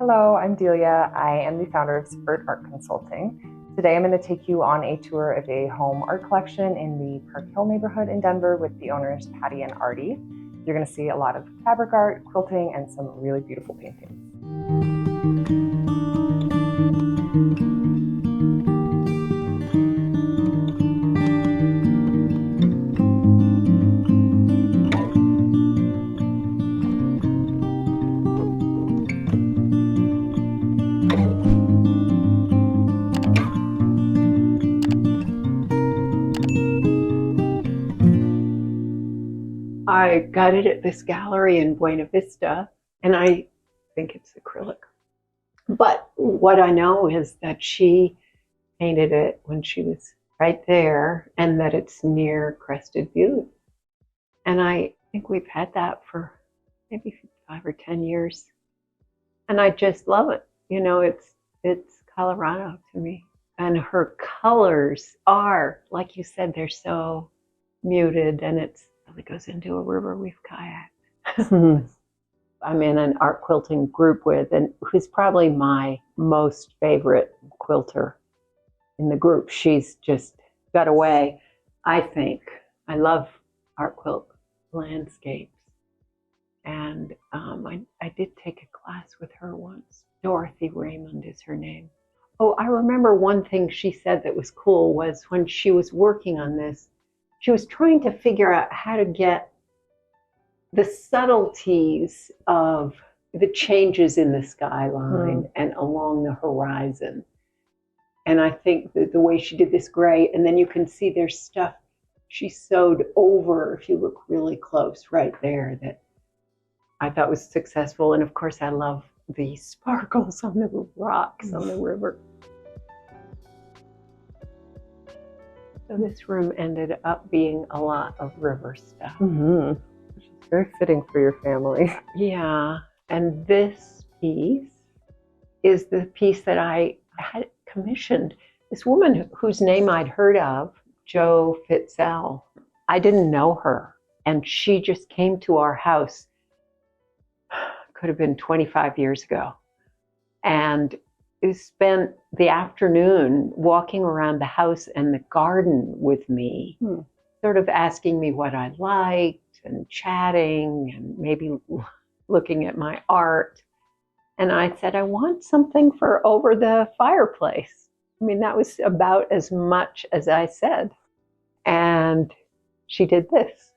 Hello, I'm Delia. I am the founder of Subvert Art Consulting. Today I'm going to take you on a tour of a home art collection in the Park Hill neighborhood in Denver with the owners Patty and Artie. You're going to see a lot of fabric art, quilting, and some really beautiful paintings. I got it at this gallery in Buena Vista, and I think it's acrylic. But what I know is that she painted it when she was right there, and that it's near Crested Butte. And I think we've had that for maybe 5 or 10 years. And I just love it. You know, it's Colorado to me. And her colors are, like you said, they're so muted, and it really goes into a river we've kayaked. I'm in an art quilting group with, and who's probably my most favorite quilter in the group. She's just got away, I think. I love art quilt landscapes. And I did take a class with her once. Dorothy Raymond is her name. Oh, I remember one thing she said that was cool was when she was working on this, she was trying to figure out how to get the subtleties of the changes in the skyline and along the horizon. And I think that the way she did this gray, and then you can see there's stuff she sewed over, if you look really close right there, that I thought was successful. And of course, I love the sparkles on the rocks on the river. So this room ended up being a lot of river stuff. Which is very fitting for your family. Yeah, and this piece is the piece that I had commissioned. This woman whose name I'd heard of, Jo Fitzell, I didn't know her, and she just came to our house, could have been 25 years ago, and spent the afternoon walking around the house and the garden with me, sort of asking me what I liked and chatting and maybe looking at my art. And I said, I want something for over the fireplace. I mean, that was about as much as I said. And she did this.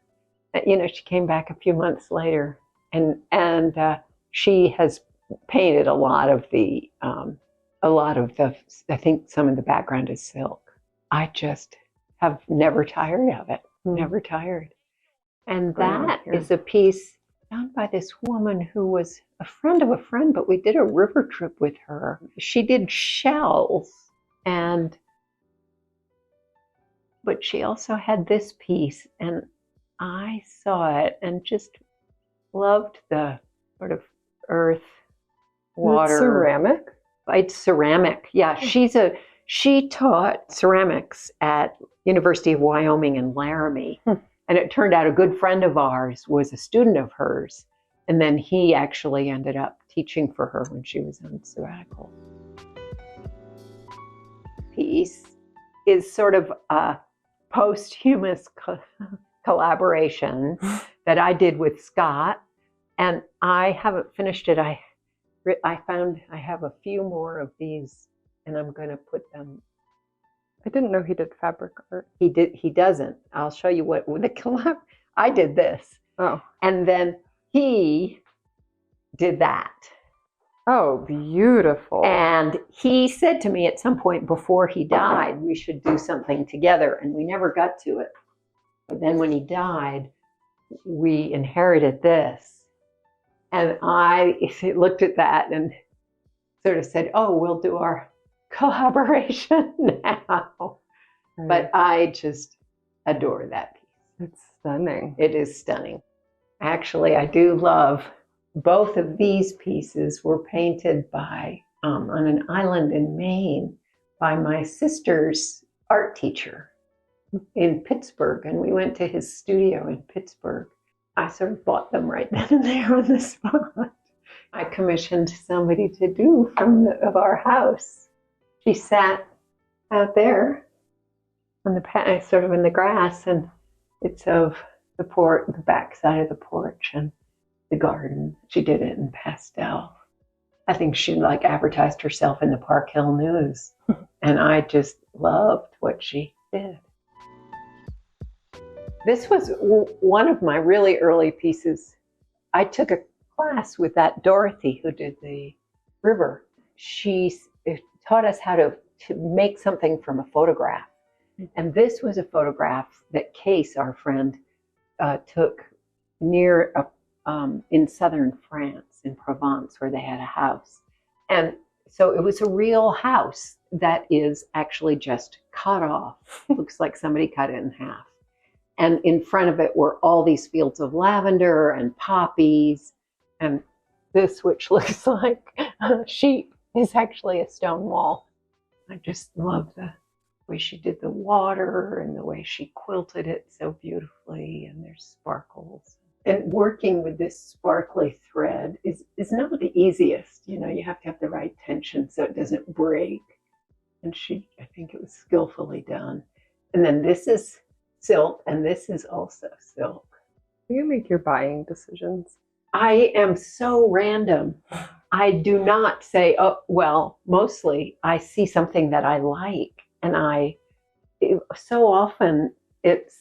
You know, she came back a few months later, and she has painted a lot of the, I think some of the background is silk. I just have never tired of it, never tired. And that is a piece done by this woman who was a friend of a friend, but we did a river trip with her. She did shells, but she also had this piece, and I saw it and just loved the sort of earth, water. It's ceramic? It's ceramic. Yeah, she taught ceramics at University of Wyoming in Laramie. And it turned out a good friend of ours was a student of hers. And then he actually ended up teaching for her when she was on sabbatical. Piece is sort of a posthumous collaboration that I did with Scott. And I haven't finished it. I found I have a few more of these, and I'm going to put them. I didn't know he did fabric art. He doesn't. I'll show you what the collab. I did this. Oh. And then he did that. Oh, beautiful. And he said to me at some point before he died, we should do something together. And we never got to it. But then when he died, we inherited this. And I looked at that and sort of said, oh, we'll do our collaboration now. But I just adore that piece. It's stunning. It is stunning. Actually, I do love both of these pieces were painted by on an island in Maine by my sister's art teacher in Pittsburgh. And we went to his studio in Pittsburgh. I sort of bought them right then and there on the spot I commissioned somebody to do of our house. She sat out there on the sort of in the grass, and it's of the back side of the porch and the garden. She did it in pastel. I think she like advertised herself in the Park Hill News, and I just loved what she did. This was one of my really early pieces. I took a class with that Dorothy who did the river. She taught us how to make something from a photograph. And this was a photograph that Case, our friend, took near in southern France, in Provence, where they had a house. And so it was a real house that is actually just cut off. Looks like somebody cut it in half. And in front of it were all these fields of lavender and poppies. And this, which looks like sheep, is actually a stone wall. I just love the way she did the water and the way she quilted it so beautifully, and there's sparkles. And working with this sparkly thread is not the easiest. You know, you have to have the right tension so it doesn't break. And I think it was skillfully done. And then this is silk, and this is also silk. Do you make your buying decisions? I am so random. I do not say, oh, well, mostly I see something that I like, and so often it's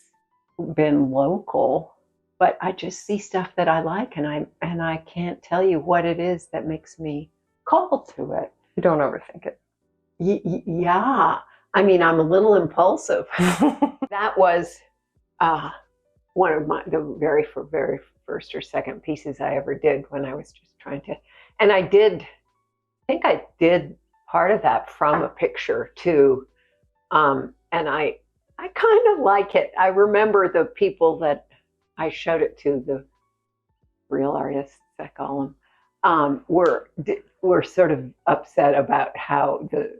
been local, but I just see stuff that I like, and I can't tell you what it is that makes me call to it. You don't overthink it. Yeah. I mean, I'm a little impulsive. That was one of the very first or second pieces I ever did when I was just trying to, and I think I did part of that from a picture too. And I kind of like it. I remember the people that I showed it to, the real artists, I call them, were sort of upset about how the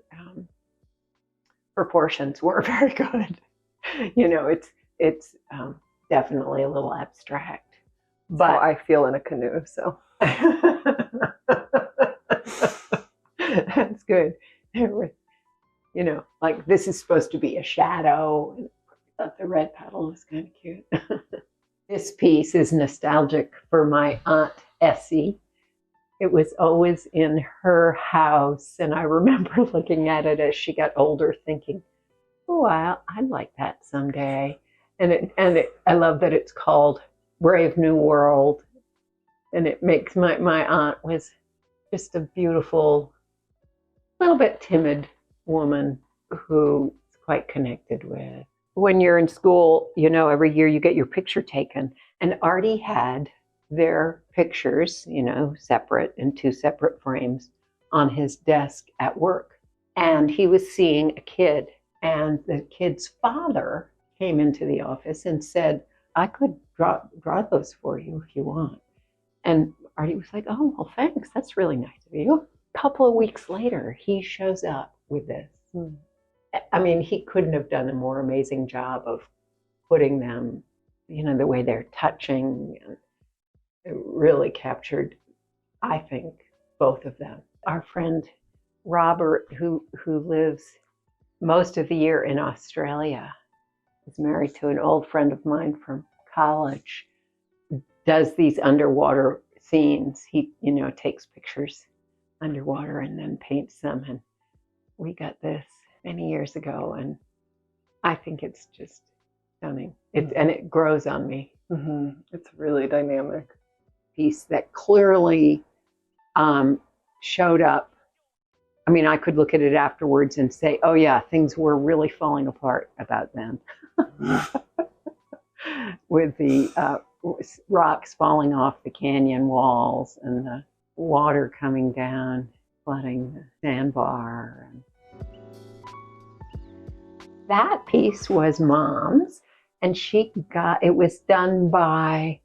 proportions weren't very good. You know, it's definitely a little abstract. But how I feel in a canoe, so. That's good. You know, like this is supposed to be a shadow. I thought the red petal was kind of cute. This piece is nostalgic for my Aunt Essie. It was always in her house, and I remember looking at it as she got older thinking, oh, I'd like that someday. I love that it's called Brave New World, and it makes my aunt was just a beautiful, little bit timid woman who is quite connected with. When you're in school, you know, every year you get your picture taken, and Artie had their pictures, you know, separate in 2 separate frames on his desk at work. And he was seeing a kid, and the kid's father came into the office and said, I could draw those for you if you want. And Artie was like, oh, well, thanks. That's really nice of you. A couple of weeks later, he shows up with this. I mean, he couldn't have done a more amazing job of putting them, you know, the way they're touching. And it really captured, I think, both of them. Our friend Robert, who lives most of the year in Australia, is married to an old friend of mine from college, does these underwater scenes. He, you know, takes pictures underwater and then paints them. And we got this many years ago, and I think it's just stunning. And it grows on me. Mm-hmm. It's really dynamic. Piece that clearly showed up. I mean, I could look at it afterwards and say, oh yeah, things were really falling apart about then. With the rocks falling off the canyon walls and the water coming down, flooding the sandbar. That piece was Mom's, and it was done by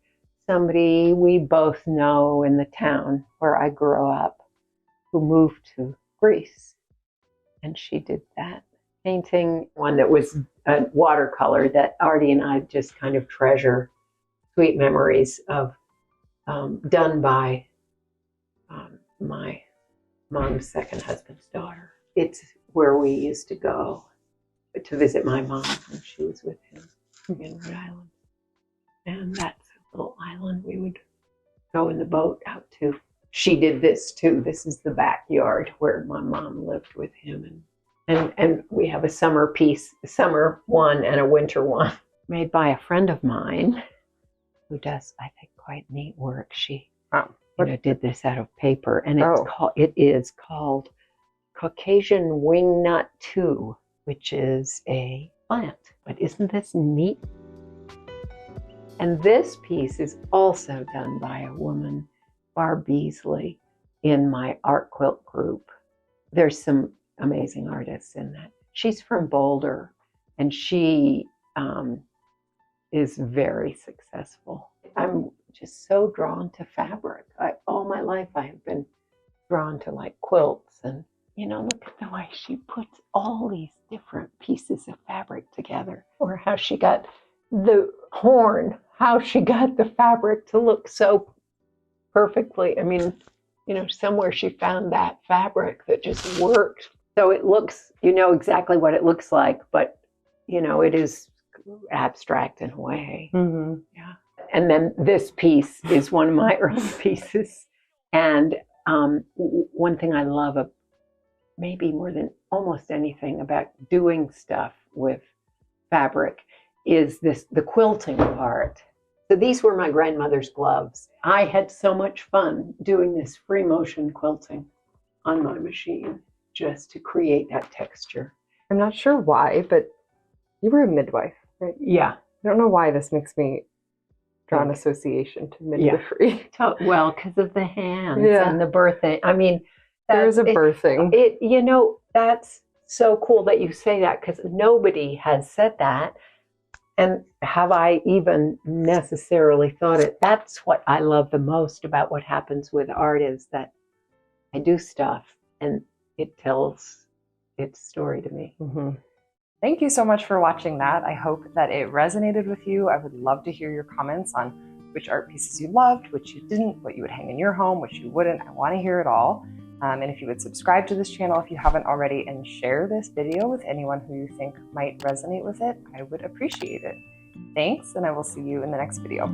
somebody we both know in the town where I grew up, who moved to Greece. And she did that painting, one that was a watercolor that Artie and I just kind of treasure, sweet memories of, done by my mom's second husband's daughter. It's where we used to go to visit my mom when she was with him in Rhode Island. And that's a little island we would go in the boat out to. She did this too. This is the backyard where my mom lived with him. And we have a summer piece, a summer one and a winter one made by a friend of mine who does, I think, quite neat work. She did this out of paper, and it is called Caucasian wingnut 2, which is a plant. But isn't this neat? And this piece is also done by a woman, Barb Beasley, in my art quilt group. There's some amazing artists in that. She's from Boulder, and she is very successful. I'm just so drawn to fabric. All my life I have been drawn to like quilts, and look at the way she puts all these different pieces of fabric together, or how she got the horn, how she got the fabric to look so perfectly. I mean, somewhere she found that fabric that just worked. So it looks, exactly what it looks like, but, it is abstract in a way. Mm-hmm. Yeah. And then this piece is one of my early pieces. And one thing I love, maybe more than almost anything about doing stuff with fabric, is the quilting part. So these were my grandmother's gloves. I had so much fun doing this free motion quilting on my machine just to create that texture. I'm not sure why, but you were a midwife, right? Yeah. I don't know why this makes me draw an association to midwifery. Yeah. Well, because of the hands and the birthing. I mean, there's a birthing. That's so cool that you say that, because nobody has said that. And have I even necessarily thought it? That's what I love the most about what happens with art, is that I do stuff and it tells its story to me. Mm-hmm. Thank you so much for watching that. I hope that it resonated with you. I would love to hear your comments on which art pieces you loved, which you didn't, what you would hang in your home, which you wouldn't. I want to hear it all. And if you would subscribe to this channel if you haven't already, and share this video with anyone who you think might resonate with it, I would appreciate it. Thanks, and I will see you in the next video.